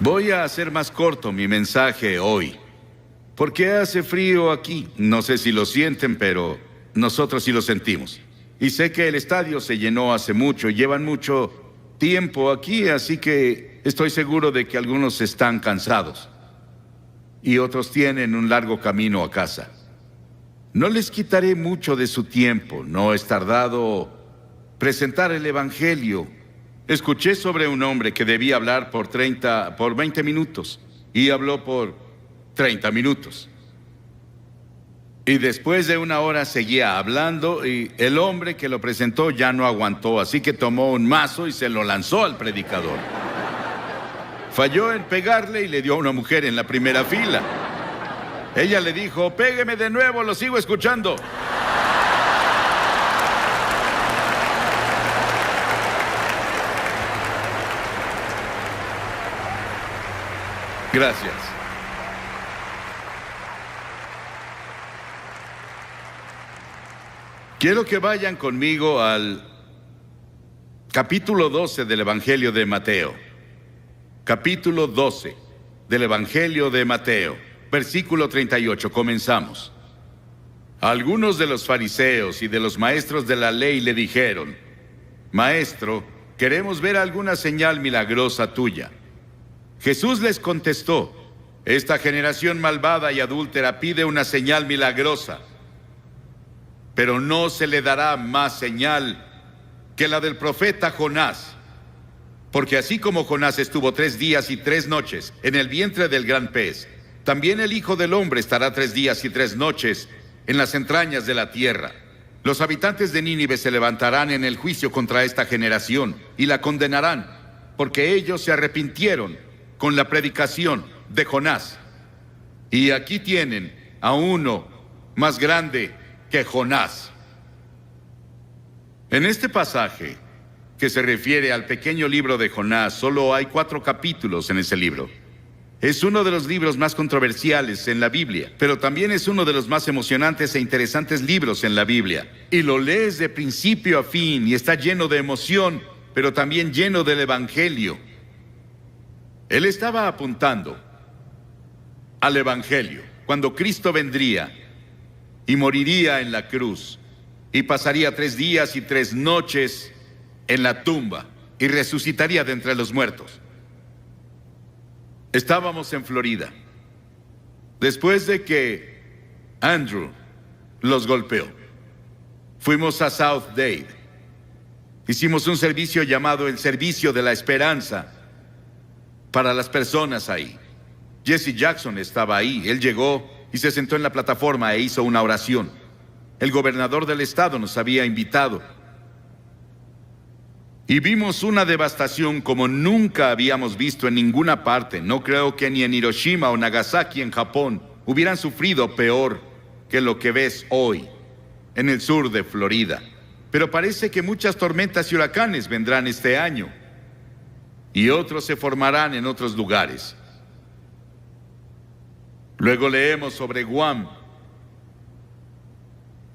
Voy a hacer más corto mi mensaje hoy, porque hace frío aquí. No sé si lo sienten, pero nosotros sí lo sentimos. Y sé que el estadio se llenó hace mucho y llevan mucho tiempo aquí, así que estoy seguro de que algunos están cansados y otros tienen un largo camino a casa. No les quitaré mucho de su tiempo. No es tardado presentar el Evangelio. Escuché sobre un hombre que debía hablar por 20 minutos y habló por 30 minutos. Y después de una hora seguía hablando y el hombre que lo presentó ya no aguantó, así que tomó un mazo y se lo lanzó al predicador. Falló en pegarle y le dio a una mujer en la primera fila. Ella le dijo: "Pégueme de nuevo, lo sigo escuchando". Gracias. Quiero que vayan conmigo al capítulo 12 del Evangelio de Mateo. Capítulo 12 del Evangelio de Mateo, versículo 38. Comenzamos. Algunos de los fariseos y de los maestros de la ley le dijeron: "Maestro, queremos ver alguna señal milagrosa tuya". Jesús les contestó: "Esta generación malvada y adúltera pide una señal milagrosa, pero no se le dará más señal que la del profeta Jonás. Porque así como Jonás estuvo 3 días y 3 noches en el vientre del gran pez, también el Hijo del Hombre estará 3 días y 3 noches en las entrañas de la tierra. Los habitantes de Nínive se levantarán en el juicio contra esta generación y la condenarán, porque ellos se arrepintieron con la predicación de Jonás. Y aquí tienen a uno más grande que Jonás". En este pasaje, que se refiere al pequeño libro de Jonás, solo hay 4 capítulos en ese libro. Es uno de los libros más controversiales en la Biblia, pero también es uno de los más emocionantes e interesantes libros en la Biblia. Y lo lees de principio a fin y está lleno de emoción, pero también lleno del Evangelio. Él estaba apuntando al Evangelio, cuando Cristo vendría y moriría en la cruz y pasaría 3 días y 3 noches en la tumba y resucitaría de entre los muertos. Estábamos en Florida después de que Andrew los golpeó. Fuimos a South Dade. Hicimos un servicio llamado el Servicio de la Esperanza para las personas ahí. Jesse Jackson estaba ahí. Él llegó y se sentó en la plataforma e hizo una oración. El gobernador del estado nos había invitado. Y vimos una devastación como nunca habíamos visto en ninguna parte. No creo que ni en Hiroshima o Nagasaki en Japón hubieran sufrido peor que lo que ves hoy en el sur de Florida. Pero parece que muchas tormentas y huracanes vendrán este año, y otros se formarán en otros lugares. Luego leemos sobre Guam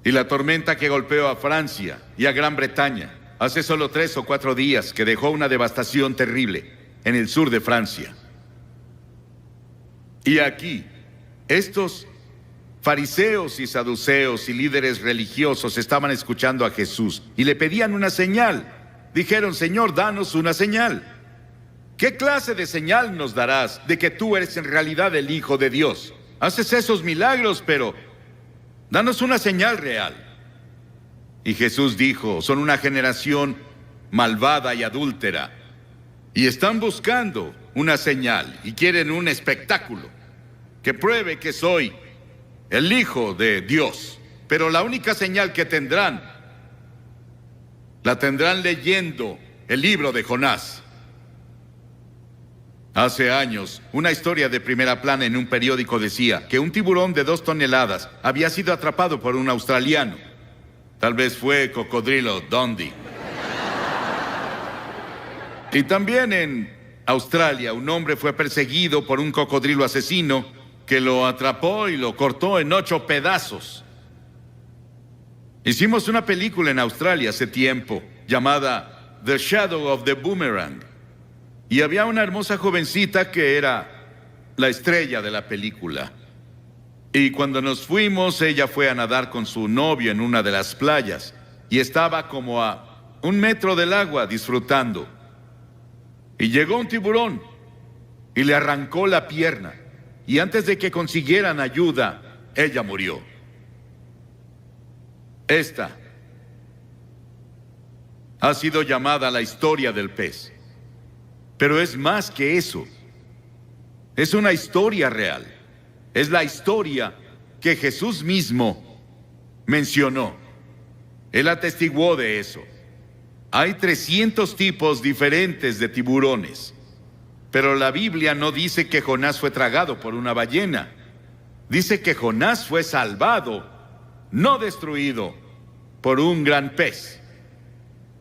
y la tormenta que golpeó a Francia y a Gran Bretaña hace solo 3 o 4 días, que dejó una devastación terrible en el sur de Francia. Y aquí, estos fariseos y saduceos y líderes religiosos estaban escuchando a Jesús y le pedían una señal. Dijeron: "Señor, danos una señal. ¿Qué clase de señal nos darás de que tú eres en realidad el Hijo de Dios? Haces esos milagros, pero danos una señal real". Y Jesús dijo: "Son una generación malvada y adúltera, y están buscando una señal y quieren un espectáculo que pruebe que soy el Hijo de Dios. Pero la única señal que tendrán, la tendrán leyendo el libro de Jonás". Hace años, una historia de primera plana en un periódico decía que un tiburón de 2 toneladas había sido atrapado por un australiano. Tal vez fue Cocodrilo Dundee. Y también en Australia, un hombre fue perseguido por un cocodrilo asesino que lo atrapó y lo cortó en 8 pedazos. Hicimos una película en Australia hace tiempo llamada The Shadow of the Boomerang. Y había una hermosa jovencita que era la estrella de la película. Y cuando nos fuimos, ella fue a nadar con su novio en una de las playas. Y estaba como a 1 metro del agua disfrutando. Y llegó un tiburón y le arrancó la pierna. Y antes de que consiguieran ayuda, ella murió. Esta ha sido llamada la historia del pez. Pero es más que eso. Es una historia real. Es la historia que Jesús mismo mencionó. Él atestiguó de eso. Hay 300 tipos diferentes de tiburones. Pero la Biblia no dice que Jonás fue tragado por una ballena. Dice que Jonás fue salvado, no destruido, por un gran pez.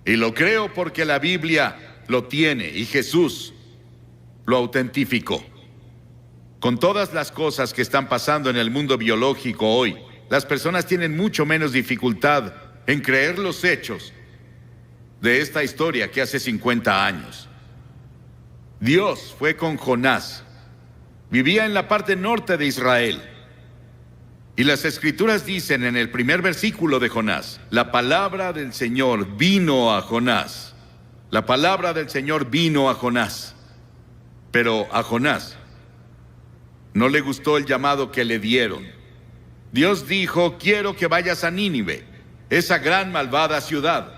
Y lo creo porque la Biblia lo tiene y Jesús lo autentificó. Con todas las cosas que están pasando en el mundo biológico hoy, las personas tienen mucho menos dificultad en creer los hechos de esta historia que hace 50 años. Dios fue con Jonás. Vivía en la parte norte de Israel. Y las Escrituras dicen en el primer versículo de Jonás: la palabra del Señor vino a Jonás. La palabra del Señor vino a Jonás. Pero a Jonás no le gustó el llamado que le dieron. Dios dijo: quiero que vayas a Nínive, esa gran malvada ciudad.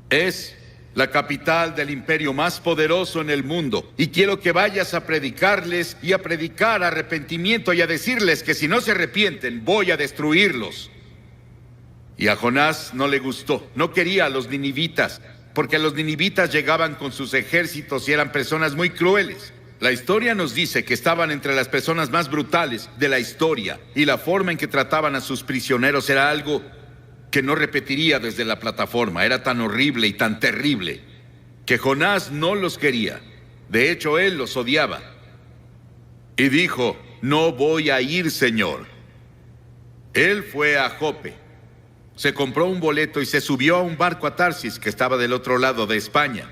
Es la capital del imperio más poderoso en el mundo, y quiero que vayas a predicarles y a predicar arrepentimiento y a decirles que si no se arrepienten, voy a destruirlos. Y a Jonás no le gustó, no quería a los ninivitas, porque los ninivitas llegaban con sus ejércitos y eran personas muy crueles. La historia nos dice que estaban entre las personas más brutales de la historia, y la forma en que trataban a sus prisioneros era algo que no repetiría desde la plataforma. Era tan horrible y tan terrible que Jonás no los quería. De hecho, él los odiaba. Y dijo: no voy a ir, Señor. Él fue a Jope, se compró un boleto y se subió a un barco a Tarsis, que estaba del otro lado de España.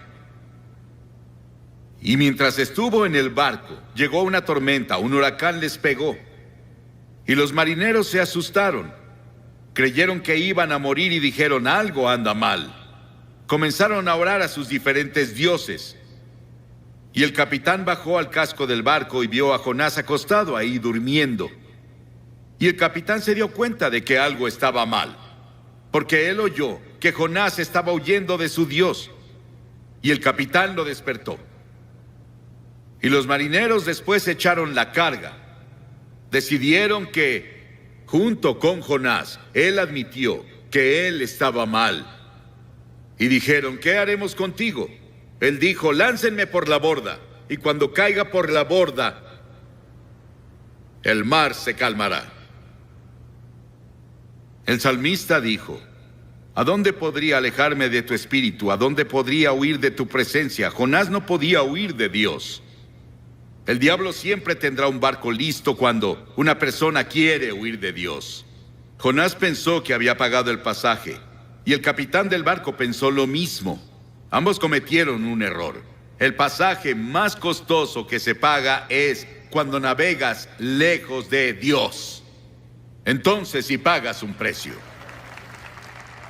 Y mientras estuvo en el barco, llegó una tormenta, un huracán les pegó. Y los marineros se asustaron. Creyeron que iban a morir y dijeron: algo anda mal. Comenzaron a orar a sus diferentes dioses. Y el capitán bajó al casco del barco y vio a Jonás acostado ahí durmiendo. Y el capitán se dio cuenta de que algo estaba mal, porque él oyó que Jonás estaba huyendo de su Dios. Y el capitán lo despertó. Y los marineros después echaron la carga. Decidieron que, junto con Jonás, él admitió que él estaba mal. Y dijeron: ¿qué haremos contigo? Él dijo: láncenme por la borda, y cuando caiga por la borda, el mar se calmará. El salmista dijo: ¿a dónde podría alejarme de tu espíritu? ¿A dónde podría huir de tu presencia? Jonás no podía huir de Dios. El diablo siempre tendrá un barco listo cuando una persona quiere huir de Dios. Jonás pensó que había pagado el pasaje, y el capitán del barco pensó lo mismo. Ambos cometieron un error. El pasaje más costoso que se paga es cuando navegas lejos de Dios. Entonces sí pagas un precio.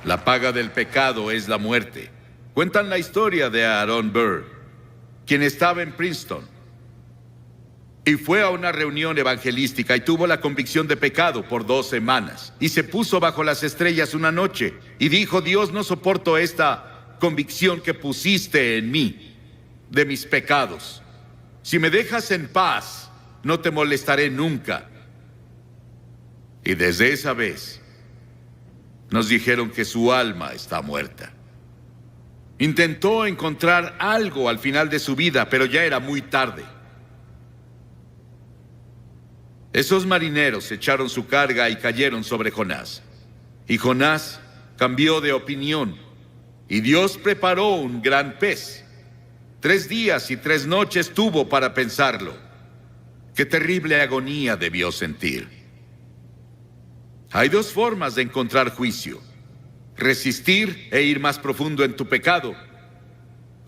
La paga del pecado es la muerte. Cuentan la historia de Aaron Burr, quien estaba en Princeton y fue a una reunión evangelística y tuvo la convicción de pecado por 2 semanas. Y se puso bajo las estrellas una noche y dijo: Dios, no soporto esta convicción que pusiste en mí de mis pecados. Si me dejas en paz, no te molestaré nunca. Y desde esa vez nos dijeron que su alma está muerta. Intentó encontrar algo al final de su vida, pero ya era muy tarde. Esos marineros echaron su carga y cayeron sobre Jonás. Y Jonás cambió de opinión, y Dios preparó un gran pez. 3 días y 3 noches tuvo para pensarlo. Qué terrible agonía debió sentir. Hay 2 formas de encontrar juicio: resistir e ir más profundo en tu pecado,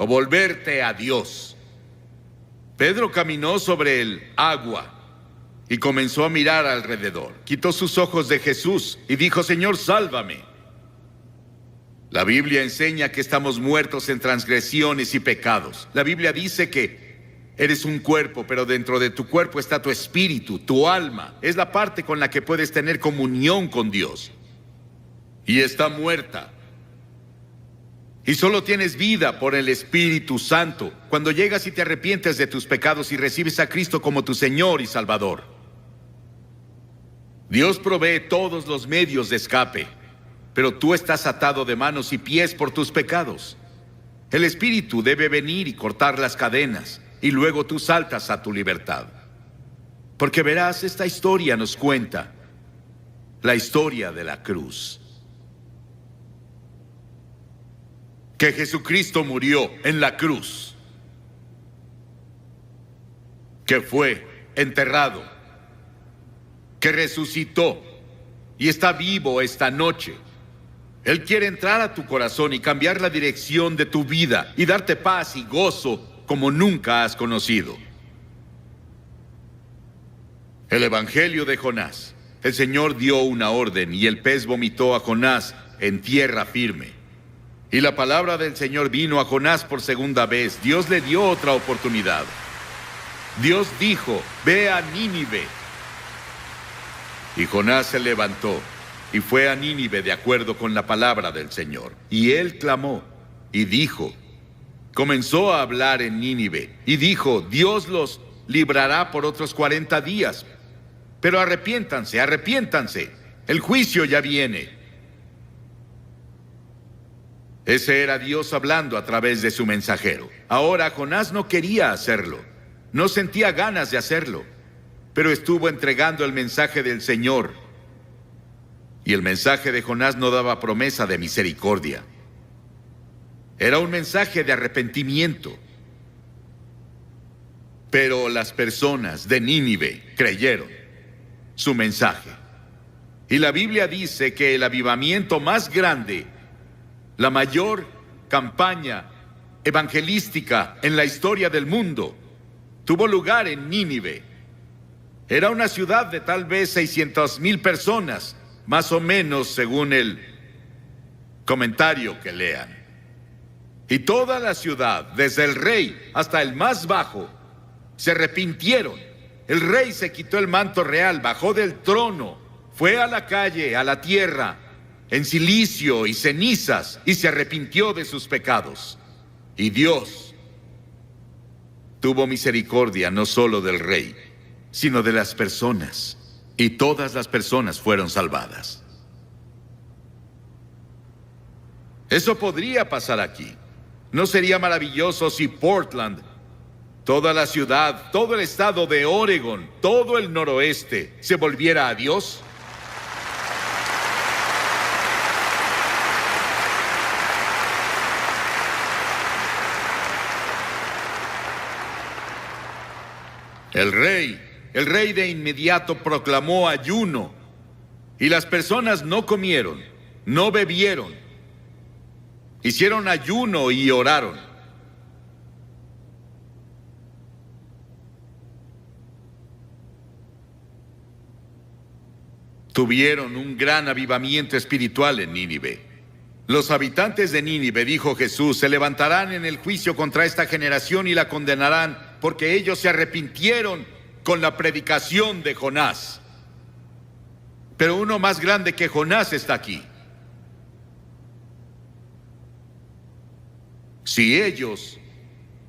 o volverte a Dios. Pedro caminó sobre el agua y comenzó a mirar alrededor. Quitó sus ojos de Jesús y dijo: Señor, sálvame. La Biblia enseña que estamos muertos en transgresiones y pecados. La Biblia dice que eres un cuerpo, pero dentro de tu cuerpo está tu espíritu, tu alma. Es la parte con la que puedes tener comunión con Dios. Y está muerta. Y solo tienes vida por el Espíritu Santo cuando llegas y te arrepientes de tus pecados y recibes a Cristo como tu Señor y Salvador. Dios provee todos los medios de escape, pero tú estás atado de manos y pies por tus pecados. El Espíritu debe venir y cortar las cadenas, y luego tú saltas a tu libertad. Porque verás, esta historia nos cuenta la historia de la cruz. Que Jesucristo murió en la cruz, que fue enterrado, que resucitó y está vivo esta noche. Él quiere entrar a tu corazón y cambiar la dirección de tu vida y darte paz y gozo como nunca has conocido. El Evangelio de Jonás. El Señor dio una orden y el pez vomitó a Jonás en tierra firme. Y la palabra del Señor vino a Jonás por segunda vez. Dios le dio otra oportunidad. Dios dijo: ve a Nínive. Y Jonás se levantó y fue a Nínive de acuerdo con la palabra del Señor. Y él clamó y dijo, comenzó a hablar en Nínive y dijo: Dios los librará por otros 40 días. Pero arrepiéntanse, arrepiéntanse. El juicio ya viene. Ese era Dios hablando a través de su mensajero. Ahora Jonás no quería hacerlo. No sentía ganas de hacerlo. Pero estuvo entregando el mensaje del Señor. Y el mensaje de Jonás no daba promesa de misericordia. Era un mensaje de arrepentimiento. Pero las personas de Nínive creyeron su mensaje. Y la Biblia dice que el avivamiento más grande, la mayor campaña evangelística en la historia del mundo, tuvo lugar en Nínive. Era una ciudad de tal vez 600,000 personas, más o menos según el comentario que lean. Y toda la ciudad, desde el rey hasta el más bajo, se arrepintieron. El rey se quitó el manto real, bajó del trono, fue a la calle, a la tierra, en cilicio y cenizas, y se arrepintió de sus pecados. Y Dios tuvo misericordia no solo del rey, sino de las personas, y todas las personas fueron salvadas. Eso podría pasar aquí. ¿No sería maravilloso si Portland, toda la ciudad, todo el estado de Oregon, todo el noroeste, se volviera a Dios? El rey de inmediato proclamó ayuno, y las personas no comieron, no bebieron, hicieron ayuno y oraron. Tuvieron un gran avivamiento espiritual en Nínive. Los habitantes de Nínive, dijo Jesús, se levantarán en el juicio contra esta generación y la condenarán, porque ellos se arrepintieron con la predicación de Jonás. Pero uno más grande que Jonás está aquí. Si ellos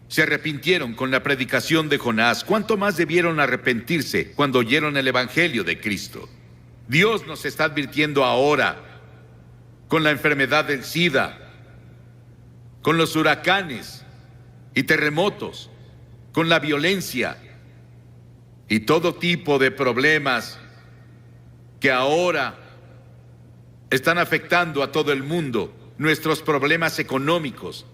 se arrepintieron con la predicación de Jonás, ¿cuánto más debieron arrepentirse cuando oyeron el Evangelio de Cristo? Dios nos está advirtiendo ahora con la enfermedad del SIDA, con los huracanes y terremotos, con la violencia y todo tipo de problemas que ahora están afectando a todo el mundo, nuestros problemas económicos.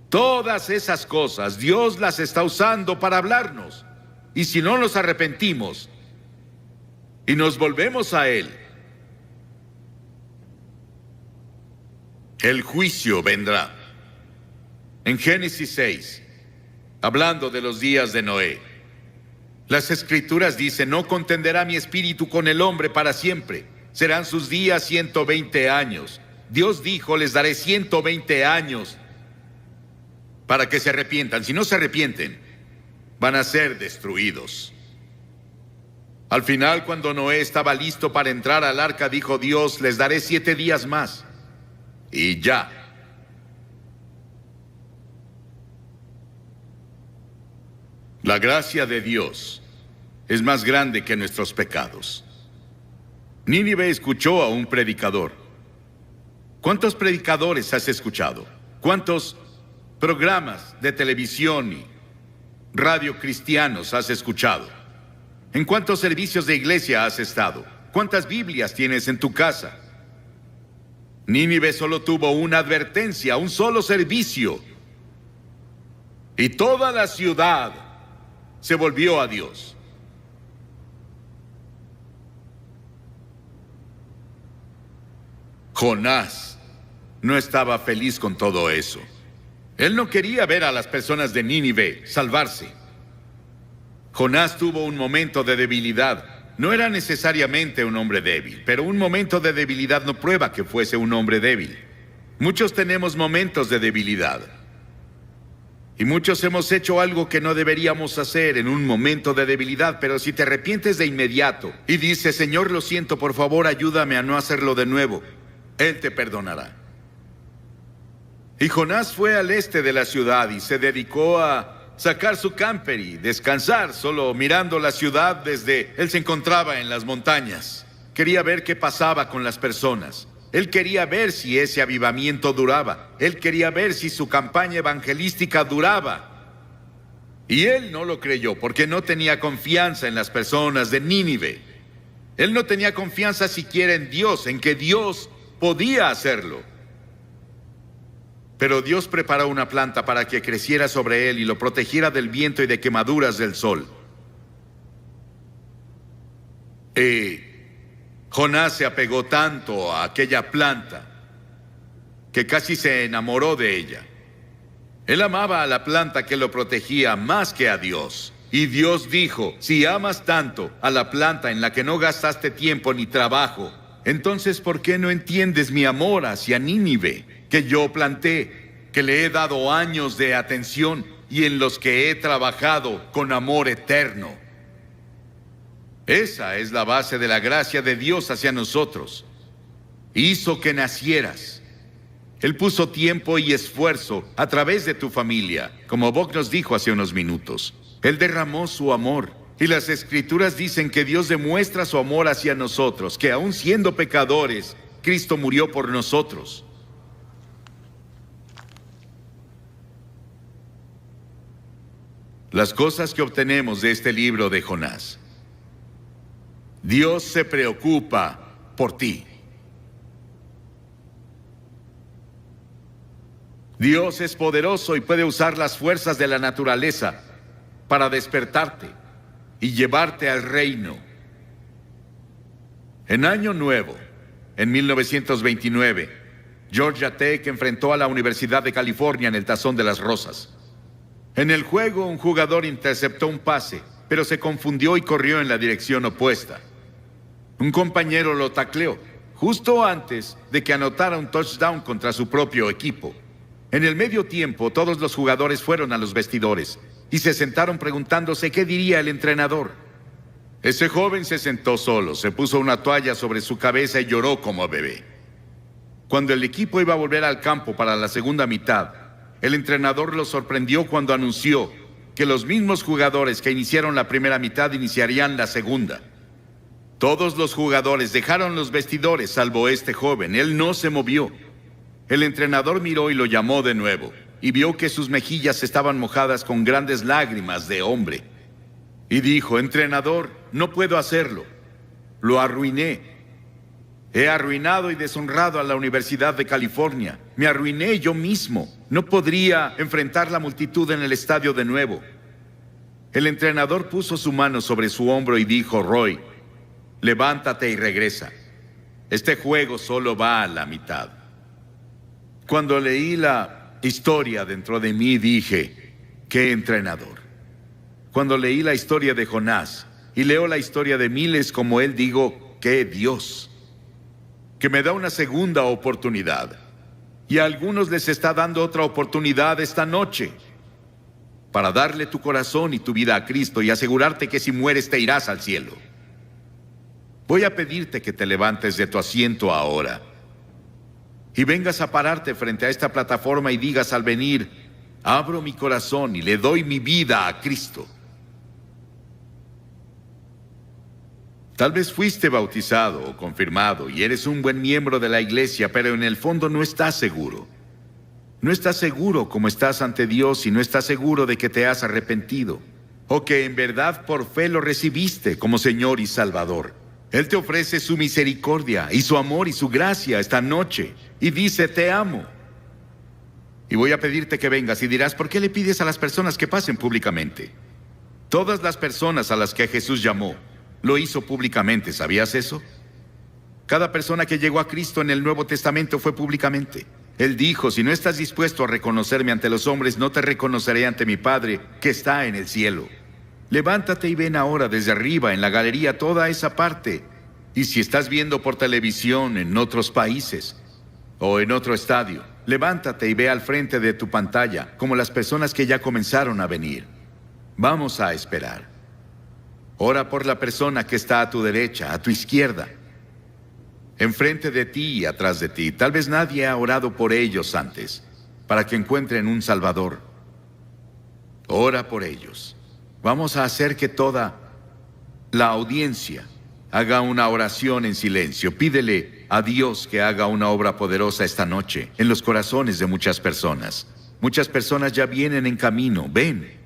Todas esas cosas Dios las está usando para hablarnos. Y si no nos arrepentimos y nos volvemos a Él, el juicio vendrá. En Génesis 6, hablando de los días de Noé, las Escrituras dicen: no contenderá mi espíritu con el hombre para siempre. Serán sus días 120 años. Dios dijo: les daré 120 años para que se arrepientan. Si no se arrepienten, van a ser destruidos. Al final, cuando Noé estaba listo para entrar al arca, dijo Dios: les daré 7 días más. Y ya. La gracia de Dios es más grande que nuestros pecados. Nínive escuchó a un predicador. ¿Cuántos predicadores has escuchado? ¿Cuántos programas de televisión y radio cristianos has escuchado? ¿En cuántos servicios de iglesia has estado? ¿Cuántas Biblias tienes en tu casa? Nínive solo tuvo una advertencia, un solo servicio. Y toda la ciudad se volvió a Dios. Jonás no estaba feliz con todo eso. Él no quería ver a las personas de Nínive salvarse. Jonás tuvo un momento de debilidad. No era necesariamente un hombre débil, pero un momento de debilidad no prueba que fuese un hombre débil. Muchos tenemos momentos de debilidad. Y muchos hemos hecho algo que no deberíamos hacer en un momento de debilidad, pero si te arrepientes de inmediato y dices: Señor, lo siento, por favor, ayúdame a no hacerlo de nuevo, Él te perdonará. Y Jonás fue al este de la ciudad y se dedicó a sacar su camper y descansar, solo mirando la ciudad desde... Él se encontraba en las montañas. Quería ver qué pasaba con las personas. Él quería ver si ese avivamiento duraba. Él quería ver si su campaña evangelística duraba. Y él no lo creyó porque no tenía confianza en las personas de Nínive. Él no tenía confianza siquiera en Dios, en que Dios podía hacerlo. Pero Dios preparó una planta para que creciera sobre él y lo protegiera del viento y de quemaduras del sol. Jonás se apegó tanto a aquella planta que casi se enamoró de ella. Él amaba a la planta que lo protegía más que a Dios. Y Dios dijo: si amas tanto a la planta en la que no gastaste tiempo ni trabajo, entonces ¿por qué no entiendes mi amor hacia Nínive, que yo planté, que le he dado años de atención y en los que he trabajado con amor eterno? Esa es la base de la gracia de Dios hacia nosotros. Hizo que nacieras. Él puso tiempo y esfuerzo a través de tu familia, como Bob nos dijo hace unos minutos. Él derramó su amor. Y las Escrituras dicen que Dios demuestra su amor hacia nosotros, que aun siendo pecadores, Cristo murió por nosotros. Las cosas que obtenemos de este libro de Jonás. Dios se preocupa por ti. Dios es poderoso y puede usar las fuerzas de la naturaleza para despertarte y llevarte al reino. En Año Nuevo, en 1929, Georgia Tech enfrentó a la Universidad de California en el Tazón de las Rosas. En el juego, un jugador interceptó un pase, pero se confundió y corrió en la dirección opuesta. Un compañero lo tacleó, justo antes de que anotara un touchdown contra su propio equipo. En el medio tiempo, todos los jugadores fueron a los vestidores y se sentaron preguntándose qué diría el entrenador. Ese joven se sentó solo, se puso una toalla sobre su cabeza y lloró como bebé. Cuando el equipo iba a volver al campo para la segunda mitad, el entrenador lo sorprendió cuando anunció que los mismos jugadores que iniciaron la primera mitad iniciarían la segunda. Todos los jugadores dejaron los vestidores, salvo este joven. Él no se movió. El entrenador miró y lo llamó de nuevo, y vio que sus mejillas estaban mojadas con grandes lágrimas de hombre. Y dijo: entrenador, no puedo hacerlo. Lo arruiné. He arruinado y deshonrado a la Universidad de California. Me arruiné yo mismo. No podría enfrentar la multitud en el estadio de nuevo. El entrenador puso su mano sobre su hombro y dijo: Roy, levántate y regresa. Este juego solo va a la mitad. Cuando leí la historia dentro de mí dije, ¡qué entrenador! Cuando leí la historia de Jonás y leo la historia de miles como él, digo, ¡qué Dios! Que me da una segunda oportunidad. Y a algunos les está dando otra oportunidad esta noche para darle tu corazón y tu vida a Cristo y asegurarte que si mueres te irás al cielo. Voy a pedirte que te levantes de tu asiento ahora y vengas a pararte frente a esta plataforma y digas al venir, abro mi corazón y le doy mi vida a Cristo. Tal vez fuiste bautizado o confirmado y eres un buen miembro de la iglesia, pero en el fondo no estás seguro. No estás seguro como estás ante Dios y no estás seguro de que te has arrepentido o que en verdad por fe lo recibiste como Señor y Salvador. Él te ofrece su misericordia y su amor y su gracia esta noche y dice, te amo. Y voy a pedirte que vengas y dirás, ¿por qué le pides a las personas que pasen públicamente? Todas las personas a las que Jesús llamó, lo hizo públicamente, ¿sabías eso? Cada persona que llegó a Cristo en el Nuevo Testamento fue públicamente. Él dijo, si no estás dispuesto a reconocerme ante los hombres, no te reconoceré ante mi Padre que está en el cielo. Levántate y ven ahora desde arriba, en la galería, toda esa parte. Y si estás viendo por televisión en otros países o en otro estadio, levántate y ve al frente de tu pantalla, como las personas que ya comenzaron a venir. Vamos a esperar. Ora por la persona que está a tu derecha, a tu izquierda, enfrente de ti y atrás de ti. Tal vez nadie ha orado por ellos antes, para que encuentren un Salvador. Ora por ellos. Vamos a hacer que toda la audiencia haga una oración en silencio. Pídele a Dios que haga una obra poderosa esta noche en los corazones de muchas personas. Muchas personas ya vienen en camino. Ven.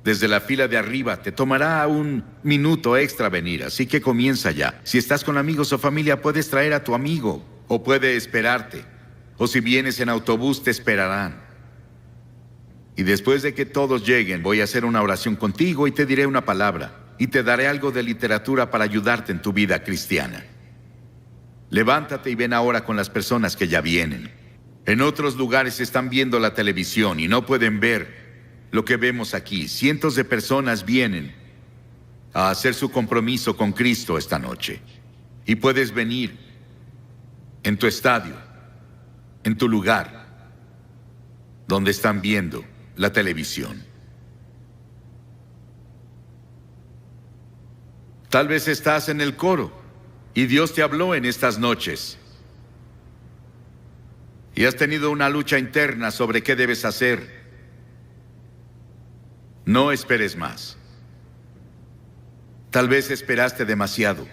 Desde la fila de arriba te tomará un minuto extra venir, así que comienza ya. Si estás con amigos o familia, puedes traer a tu amigo o puede esperarte. O si vienes en autobús, te esperarán. Y después de que todos lleguen, voy a hacer una oración contigo y te diré una palabra. Y te daré algo de literatura para ayudarte en tu vida cristiana. Levántate y ven ahora con las personas que ya vienen. En otros lugares están viendo la televisión y no pueden ver lo que vemos aquí. Cientos de personas vienen a hacer su compromiso con Cristo esta noche. Y puedes venir en tu estadio, en tu lugar, donde están viendo la televisión. Tal vez estás en el coro y Dios te habló en estas noches. Y has tenido una lucha interna sobre qué debes hacer. No esperes más. Tal vez esperaste demasiado.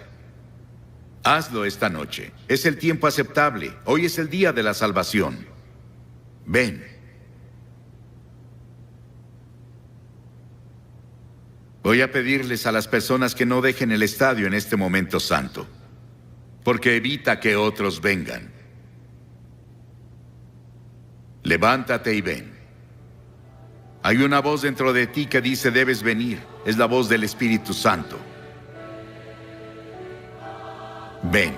Hazlo esta noche. Es el tiempo aceptable. Hoy es el día de la salvación. Ven. Voy a pedirles a las personas que no dejen el estadio en este momento santo, porque evita que otros vengan. Levántate y ven. Hay una voz dentro de ti que dice debes venir. Es la voz del Espíritu Santo. Ven.